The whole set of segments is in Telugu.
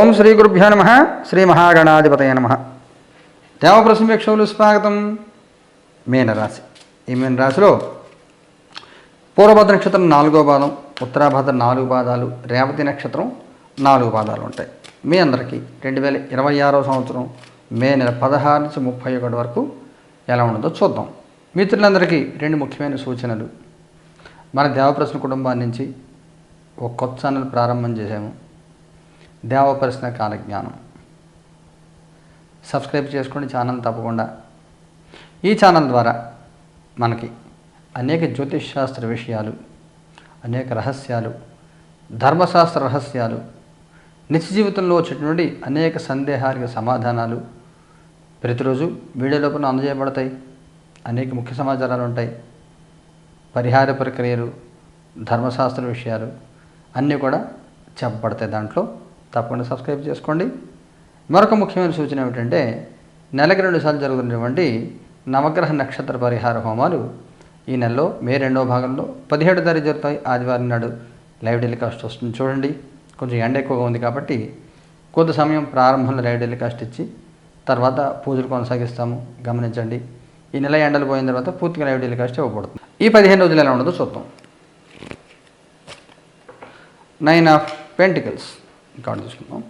ఓం శ్రీ గురుభ్యో నమ. శ్రీ మహాగణాధిపతయ నమ. దేవప్రశ్న వీక్షకులు స్వాగతం. మీనరాశి. ఈ మీనరాశిలో పూర్వభద్ర నక్షత్రం 4వ పాదం, ఉత్తరాభద్ర 4 పాదాలు, రేవతి నక్షత్రం 4 పాదాలు ఉంటాయి. మీ అందరికీ 2026వ సంవత్సరం మే నెల 16 నుంచి 31 వరకు ఎలా ఉండదో చూద్దాం. మిత్రులందరికీ 2 ముఖ్యమైన సూచనలు. మన దేవప్రశ్న కుటుంబాన్ని నుంచి ఒక కొత్త ఛానల్ ప్రారంభం చేశాము, దేవప్రశ్న కాలజ్ఞానం. సబ్స్క్రైబ్ చేసుకోండి ఛానల్ తప్పకుండా. ఈ ఛానల్ ద్వారా మనకి అనేక జ్యోతిష్ శాస్త్ర విషయాలు, అనేక రహస్యాలు, ధర్మశాస్త్ర రహస్యాలు, నిత్య జీవితంలో వచ్చేటువంటి అనేక సందేహాలకు సమాధానాలు ప్రతిరోజు వీడియో లోపల అందజేయబడతాయి. అనేక ముఖ్య సమాచారాలు ఉంటాయి. పరిహార ప్రక్రియలు, ధర్మశాస్త్ర విషయాలు అన్నీ కూడా చెప్పబడతాయి దాంట్లో. తప్పకుండా సబ్స్క్రైబ్ చేసుకోండి. మరొక ముఖ్యమైన సూచన ఏమిటంటే, నెలకి 2 సార్లు జరుగుతున్నటువంటి నవగ్రహ నక్షత్ర పరిహార హోమాలు ఈ నెలలో మే 2వ భాగంలో 17వ తారీఖు జరుగుతాయి. ఆదివారం నాడు లైవ్ టెలికాస్ట్ వస్తుంది చూడండి. కొంచెం ఎండ ఎక్కువగా ఉంది కాబట్టి కొంత సమయం ప్రారంభంలో లైవ్ టెలికాస్ట్ ఇచ్చి తర్వాత పూజలు కొనసాగిస్తాము, గమనించండి. ఈ నెల ఎండలు పోయిన తర్వాత పూర్తిగా లైవ్ టెలికాస్ట్ ఇవ్వబడుతుంది. ఈ 15 రోజులు ఎలా ఉండదో చూద్దాం. 9 ఆఫ్ పెంటికల్స్ ఇంకోటి తీసుకుందాం.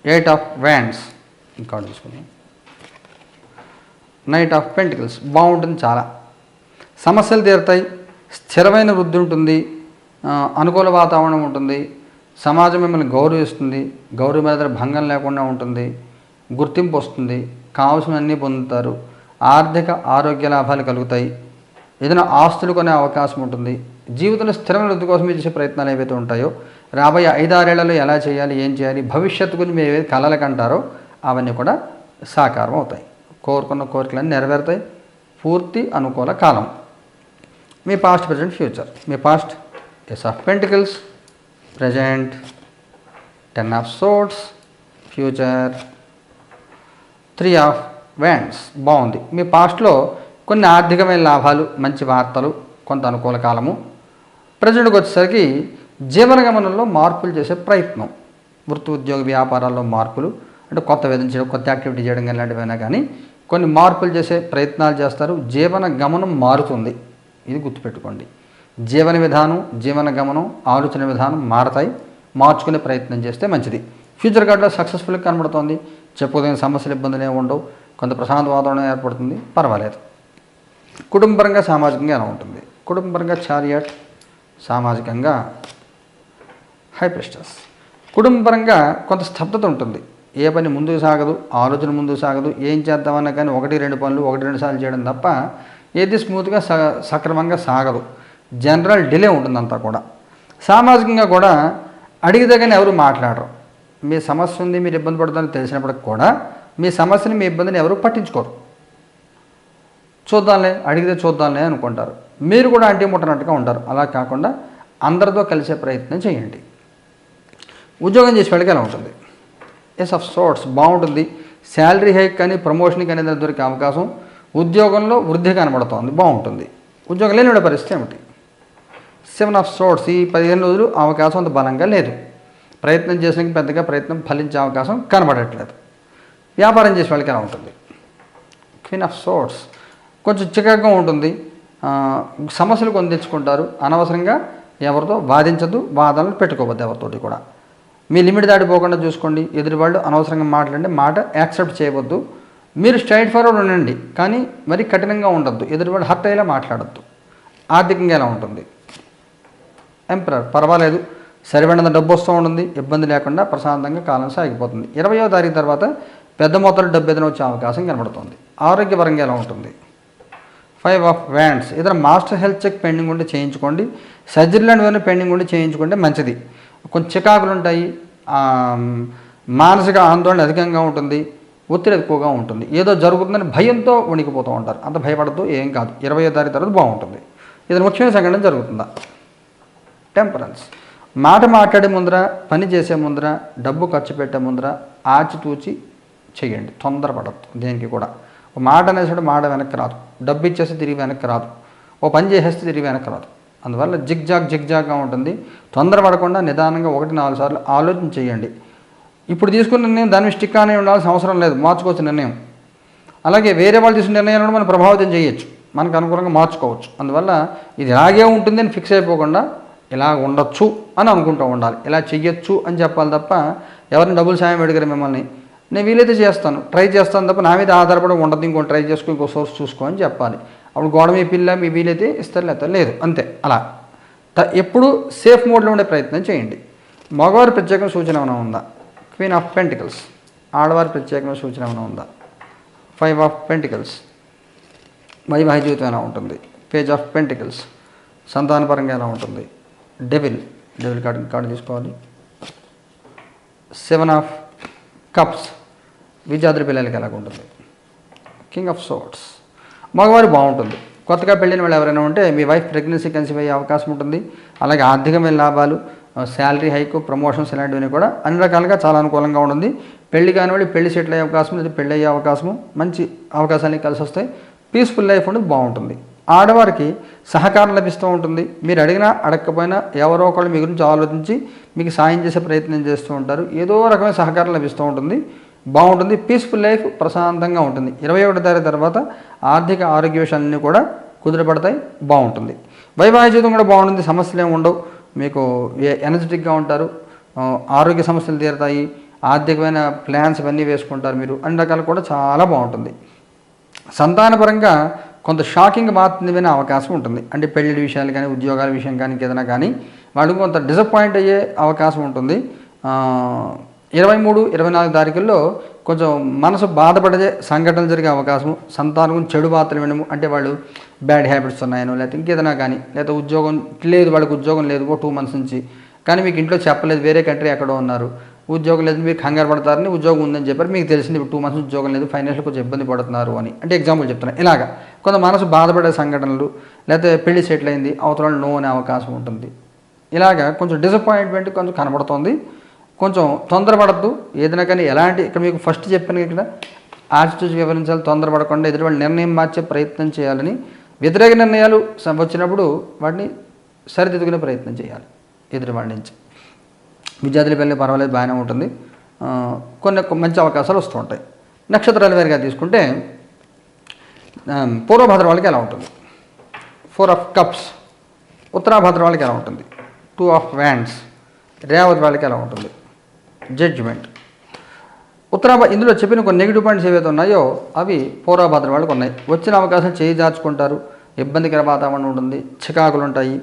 8 ఆఫ్ వ్యాండ్స్ ఇంకోటి తీసుకుందాం. నైట్ ఆఫ్ పెంటికల్స్ బాగుంటుంది. చాలా సమస్యలు తీరుతాయి. స్థిరమైన వృద్ధి ఉంటుంది. అనుకూల వాతావరణం ఉంటుంది. సమాజం మిమ్మల్ని గౌరవిస్తుంది. గౌరవ మీద భంగం లేకుండా ఉంటుంది. గుర్తింపు వస్తుంది. కావాల్సినవన్నీ పొందుతారు. ఆర్థిక ఆరోగ్య లాభాలు కలుగుతాయి. ఏదైనా ఆస్తులు కొనే అవకాశం ఉంటుంది. జీవితంలో స్థిరమైన వృద్ధి కోసం చేసే ప్రయత్నాలు ఏవైతే ఉంటాయో రాబోయే 5-6 ఏళ్లలో ఎలా చేయాలి, ఏం చేయాలి, భవిష్యత్తు గురించి మీరు ఏవైతే కలలు కంటారో అవన్నీ కూడా సాకారం అవుతాయి. కోరుకున్న కోరికలన్నీ నెరవేరుతాయి. పూర్తి అనుకూల కాలం. మీ పాస్ట్, ప్రజెంట్, ఫ్యూచర్. మీ past ace of pentacles, present 10 of swords, future 3 of wands. బాగుంది. మీ పాస్ట్లో కొన్ని ఆర్థికమైన లాభాలు, మంచి వార్తలు, కొంత అనుకూల కాలము. ప్రజెంట్కి వచ్చేసరికి జీవన గమనంలో మార్పులు చేసే ప్రయత్నం, వృత్తి ఉద్యోగ వ్యాపారాల్లో మార్పులు, అంటే కొత్త విధం చేయడం, కొత్త యాక్టివిటీ చేయడం ఇలాంటివైనా కానీ కొన్ని మార్పులు చేసే ప్రయత్నాలు చేస్తారు. జీవన గమనం మారుతుంది. ఇది గుర్తుపెట్టుకోండి. జీవన విధానం, జీవన గమనం, ఆలోచన విధానం మారతాయి. మార్చుకునే ప్రయత్నం చేస్తే మంచిది. ఫ్యూచర్ కార్డులో సక్సెస్ఫుల్గా కనబడుతోంది. చెప్పుకోదగిన సమస్యలు, ఇబ్బందులు ఏమి ఉండవు. కొంత ప్రశాంత వాతావరణం ఏర్పడుతుంది. పర్వాలేదు. కుటుంబపరంగా, సామాజికంగా ఎలా ఉంటుంది? కుటుంబపరంగా చారియట్, సామాజికంగా హై ప్రెస్టస్. కుటుంబపరంగా కొంత స్తబ్దత ఉంటుంది. ఏ పని ముందుకు సాగదు, ఆలోచన ముందుకు సాగదు. ఏం చేద్దామన్నా కానీ 1-2 పనులు 1-2 సార్లు చేయడం తప్ప ఏది స్మూత్గా సక్రమంగా సాగదు. జనరల్ డిలే ఉంటుంది అంతా కూడా. సామాజికంగా కూడా అడిగితే కానీ ఎవరు మాట్లాడరు. మీ సమస్య ఉంది, మీరు ఇబ్బంది పడుతుందని తెలిసినప్పటికి కూడా మీ సమస్యని, మీ ఇబ్బందిని ఎవరు పట్టించుకోరు. చూద్దాంలే, అడిగితే చూద్దాంలే అనుకుంటారు. మీరు కూడా అంటి ముట్టనట్టుగా ఉంటారు. అలా కాకుండా అందరితో కలిసే ప్రయత్నం చేయండి. ఉద్యోగం చేసే వాళ్ళకి ఎలా ఉంటుంది? ఎస్ ఆఫ్ సోర్ట్స్ బాగుంటుంది. శాలరీ హైక్ కానీ, ప్రమోషన్ కానీ దొరికే అవకాశం, ఉద్యోగంలో వృద్ధి కనబడుతోంది. బాగుంటుంది. ఉద్యోగం లేని పరిస్థితి ఏమిటి? 7 ఆఫ్ సోర్ట్స్. ఈ 15 రోజులు అవకాశం అంత బలంగా లేదు. ప్రయత్నం చేసిన పెద్దగా ప్రయత్నం ఫలించే అవకాశం కనబడట్లేదు. వ్యాపారం చేసే వాళ్ళకి ఎలా ఉంటుంది? Queen of swords. కొంచెం చికాకుగా ఉంటుంది. సమస్యలు కొని తెచ్చుకుంటారు. అనవసరంగా ఎవరితో వాదించద్దు, వాదనలు పెట్టుకోవద్దు ఎవరితోటి కూడా. మీ లిమిట్ దాటిపోకుండా చూసుకోండి. ఎదుటి వాళ్ళు అనవసరంగా మాట్లాడండి, మాట యాక్సెప్ట్ చేయవద్దు. మీరు స్ట్రైట్ ఫార్వర్డ్ ఉండండి, కానీ మరి కఠినంగా ఉండొద్దు. ఎదుటి వాళ్ళు హర్ట్ అయ్యేలా మాట్లాడద్దు. ఆర్థికంగా ఎలా ఉంటుంది? ఎంపరర్. పర్వాలేదు. సరిపడినంత డబ్బు వస్తూ ఉంటుంది. ఇబ్బంది లేకుండా ప్రశాంతంగా కాలం సాగిపోతుంది. 20వ తారీఖు తర్వాత పెద్ద మొత్తంలో డబ్బు ఏదైనా వచ్చే అవకాశం కనబడుతుంది. ఆరోగ్యపరంగా ఎలా ఉంటుంది? 5 ఆఫ్ వ్యాండ్స్. ఏదైనా మాస్టర్ హెల్త్ చెక్ పెండింగ్ ఉంటే చేయించుకోండి. సర్జరీ లాంటివన్నీ పెండింగ్ ఉండి చేయించుకుంటే మంచిది. కొంచెం చికాకులు ఉంటాయి. మానసిక ఆందోళన అధికంగా ఉంటుంది. ఒత్తిడి ఎక్కువగా ఉంటుంది. ఏదో జరుగుతుందని భయంతో వణికిపోతూ ఉంటారు. అంత భయపడద్దు, ఏం కాదు. 20వ తారీఖు తర్వాత బాగుంటుంది. ఏదైనా ముఖ్యమైన సంఘటన జరుగుతుందా? టెంపరెన్స్. మాట మాట్లాడే ముందర, పని చేసే ముందర, డబ్బు ఖర్చు పెట్టే ముందర ఆచితూచి చేయండి. తొందరపడద్దు దేనికి కూడా. ఒక మాట అనేసాడు, మాట వెనక్కి రాదు. డబ్బు ఇచ్చేస్తే తిరిగి వెనక్కి రాదు. ఓ పని చేసేస్తే తిరిగి వెనక్కి రాదు. అందువల్ల జిగ్జాగ్గా ఉంటుంది. తొందరపడకుండా నిదానంగా 1-4 సార్లు ఆలోచన చేయండి. ఇప్పుడు తీసుకున్న నిర్ణయం దాని మీద స్టిక్ అనే ఉండాల్సిన అవసరం లేదు, మార్చుకోవచ్చు నిర్ణయం. అలాగే వేరే వాళ్ళు తీసుకున్న నిర్ణయాలను మనం ప్రభావితం చేయొచ్చు, మనకు అనుకూలంగా మార్చుకోవచ్చు. అందువల్ల ఇది ఇలాగే ఉంటుంది అని ఫిక్స్ అయిపోకుండా ఇలా ఉండొచ్చు అని అనుకుంటూ ఉండాలి, ఇలా చెయ్యొచ్చు అని చెప్పాలి తప్ప ఎవరిని డబ్బులు సాయం అడిగారు మిమ్మల్ని, నేను వీలైతే చేస్తాను, ట్రై చేస్తాను తప్ప నా మీద ఆధారపడి ఉండదు, ఇంకో ట్రై చేసుకో, ఇంకో సోర్స్ చూసుకో అని చెప్పాలి. అప్పుడు గోడ మీ పిల్ల మీ వీలైతే ఇస్తారు, లేకపోతే లేదు, అంతే. అలా ఎప్పుడు సేఫ్ మోడ్లో ఉండే ప్రయత్నం చేయండి. మగవారి ప్రత్యేకమైన సూచన ఏమైనా ఉందా? Queen of pentacles. ఆడవారి ప్రత్యేకమైన సూచన ఏమైనా ఉందా? 5 ఆఫ్ పెంటికల్స్. వైవాహిక జీవితం ఎలా ఉంటుంది? Page of pentacles. సంతానపరంగా ఎలా ఉంటుంది? డెవిల్ కార్డు తీసుకోవాలి. 7 ఆఫ్ కప్స్. విద్యార్థి పిల్లలకి ఎలాగ ఉంటుంది? King of swords. మగవారు బాగుంటుంది. కొత్తగా పెళ్ళిన వాళ్ళు ఎవరైనా ఉంటే మీ వైఫ్ ప్రెగ్నెన్సీ కన్సీవ్ అయ్యే అవకాశం ఉంటుంది. అలాగే ఆర్థికమైన లాభాలు, శాలరీ హైక్, ప్రమోషన్స్ ఇలాంటివన్నీ కూడా అన్ని రకాలుగా చాలా అనుకూలంగా ఉంటుంది. పెళ్లి కాని వాళ్ళు పెళ్లి సెటిల్ అయ్యే అవకాశం, లేదా పెళ్ళి అయ్యే అవకాశము, మంచి అవకాశాలు కలిసి వస్తాయి. పీస్ఫుల్ లైఫ్ ఉంటుంది, బాగుంటుంది. ఆడవారికి సహకారం లభిస్తూ ఉంటుంది. మీరు అడిగినా అడగకపోయినా ఎవరో ఒకళ్ళు మీ గురించి ఆలోచించి మీకు సాయం చేసే ప్రయత్నం చేస్తూ ఉంటారు. ఏదో రకమైన సహకారం లభిస్తూ ఉంటుంది, బాగుంటుంది. పీస్ఫుల్ లైఫ్ ప్రశాంతంగా ఉంటుంది. 21వ తారీఖు తర్వాత ఆర్థిక ఆరోగ్య విషయాలన్నీ కూడా కుదిరపడతాయి, బాగుంటుంది. వైవాహిక జీవితం కూడా బాగుంటుంది, సమస్యలు ఏమి ఉండవు. మీకు ఎనర్జెటిక్గా ఉంటారు, ఆరోగ్య సమస్యలు తీరుతాయి, ఆర్థికమైన ప్లాన్స్ ఇవన్నీ వేసుకుంటారు మీరు, అన్ని రకాలు కూడా చాలా బాగుంటుంది. సంతానపరంగా కొంత షాకింగ్ మాత్రం వినే అవకాశం ఉంటుంది. అంటే పెళ్లి విషయాలు కానీ, ఉద్యోగాల విషయం కానీ, ఏదైనా కానీ వాళ్ళు కొంత డిసప్పాయింట్ అయ్యే అవకాశం ఉంటుంది. 23, 24 తారీఖుల్లో కొంచెం మనసు బాధపడే సంఘటనలు జరిగే అవకాశం, సంతానం చెడు వార్తలు వినము, అంటే వాళ్ళు బ్యాడ్ హ్యాబిట్స్ ఉన్నాయనో, లేకపోతే ఇంకేదైనా కానీ, లేకపోతే ఉద్యోగం లేదు, వాళ్ళకి ఉద్యోగం లేదు 2 మంత్స్ నుంచి, కానీ మీకు ఇంట్లో చెప్పలేదు, వేరే కంట్రీ ఎక్కడో ఉన్నారు, ఉద్యోగం లేదు, మీరు కంగారు పడతారని, ఉద్యోగం ఉందని చెప్పారు, మీకు తెలిసింది 2 మంత్స్ ఉద్యోగం లేదు, ఫైనాన్షియల్ కొంచెం ఇబ్బంది పడుతున్నారు అని, అంటే ఎగ్జాంపుల్ చెప్తున్నాను. ఇలాగా కొంత మనసు బాధపడే సంఘటనలు, లేకపోతే పెళ్లి సెటిల్ అయింది అవతల నో అనే అవకాశం ఉంటుంది. ఇలాగా కొంచెం డిసప్పాయింట్మెంట్ కొంచెం కనబడుతుంది. కొంచెం తొందరపడద్దు ఏదైనా కానీ. ఎలాంటి ఇక్కడ మీకు ఫస్ట్ చెప్పాను ఇక్కడ యాటిట్యూడ్ వివరించాలి, తొందరపడకుండా ఎదుటి వాళ్ళు నిర్ణయం మార్చే ప్రయత్నం చేయాలని. వ్యతిరేక నిర్ణయాలు వచ్చినప్పుడు వాటిని సరిదిద్దుకునే ప్రయత్నం చేయాలి ఎదుటి వాళ్ళ నుంచి. విద్యార్థుల పిల్లలు పర్వాలేదు, బాగానే ఉంటుంది, కొన్ని మంచి అవకాశాలు వస్తూ ఉంటాయి. నక్షత్రాల వారిగా తీసుకుంటే పూర్వభద్ర వాళ్ళకి ఎలా ఉంటుంది? 4 ఆఫ్ కప్స్. ఉత్తరాభద్ర వాళ్ళకి ఎలా ఉంటుంది? 2 ఆఫ్ వ్యాండ్స్. రేవతి వాళ్ళకి ఎలా ఉంటుంది? జడ్జిమెంట్. ఇందులో చెప్పిన కొన్ని నెగిటివ్ పాయింట్స్ ఏవైతే ఉన్నాయో అవి పూర్వభద్ర వాళ్ళకి ఉన్నాయి. వచ్చిన అవకాశం చేయి దాచుకుంటారు, ఇబ్బందికర వాతావరణం ఉంటుంది, చికాకులు ఉంటాయి,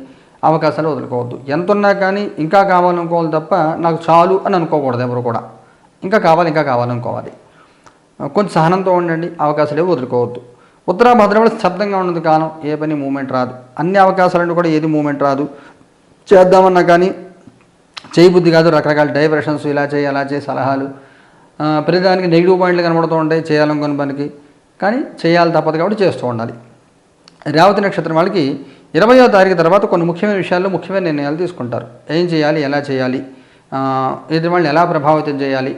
అవకాశాలు వదులుకోవద్దు. ఎంత ఉన్నా కానీ ఇంకా కావాలనుకోవాలి తప్ప నాకు చాలు అని అనుకోకూడదు. ఎవరు కూడా ఇంకా కావాలనుకోవాలి. కొంచెం సహనంతో ఉండండి, అవకాశాలు వదులుకోవద్దు. ఉత్తరాభద్ర వాళ్ళు స్తబ్దంగా ఉన్నది కాలం, ఏ పని మూమెంట్ రాదు. అన్ని అవకాశాలను కూడా ఏది మూమెంట్ రాదు. చేద్దామన్నా కానీ చేయబుద్ధి కాదు. రకరకాల డైవర్షన్స్, ఇలా చేయి అలా చేయి సలహాలు, ప్రతిదానికి నెగిటివ్ పాయింట్లు కనబడుతూ ఉంటాయి చేయాలనుకున్న పనికి, కానీ చేయాలి తప్పదు కాబట్టి చేస్తూ ఉండాలి. రేవతి నక్షత్రం వాళ్ళకి 20వ తారీఖు తర్వాత కొన్ని ముఖ్యమైన విషయాల్లో ముఖ్యమైన నిర్ణయాలు తీసుకుంటారు. ఏం చేయాలి, ఎలా చేయాలి, ఎదుటి వాళ్ళని ఎలా ప్రభావితం చేయాలి,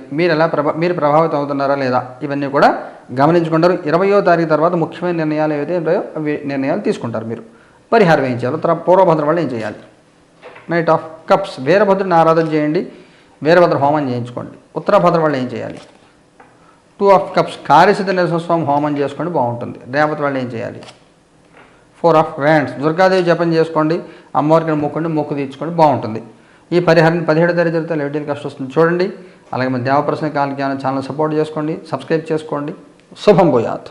మీరు ప్రభావితం అవుతున్నారా లేదా, ఇవన్నీ కూడా గమనించుకుంటారు. 20వ తారీఖు తర్వాత ముఖ్యమైన నిర్ణయాలు ఏవైతే ఉంటాయో అవి నిర్ణయాలు తీసుకుంటారు. మీరు పరిహారం ఏం చేయాలి? పూర్వభద్ర వాళ్ళు ఏం చేయాలి? Knight of cups. వీరభద్రుని ఆరాధన చేయండి, వీరభద్ర హోమం చేయించుకోండి. ఉత్తరాభద్ర వాళ్ళు ఏం చేయాలి? 2 ఆఫ్ కప్స్. కార్యసిద్ధ నరసింహస్వామి హోమం చేసుకోండి, బాగుంటుంది. రేవతి వాళ్ళు ఏం చేయాలి? 4 ఆఫ్ వ్యాండ్స్. దుర్గాదేవి జపం చేసుకోండి, అమ్మవారికి మొక్కండి, మొక్కు తీర్చుకోండి, బాగుంటుంది. ఈ పరిహారాన్ని 17వ తారీఖు జరిగితే లెవెటీలు కష్టం వస్తుంది చూడండి. అలాగే మన దేవప్రశ్న కాల జ్ఞానం ఛానల్ సపోర్ట్ చేసుకోండి, సబ్స్క్రైబ్ చేసుకోండి. శుభం భూయాత్.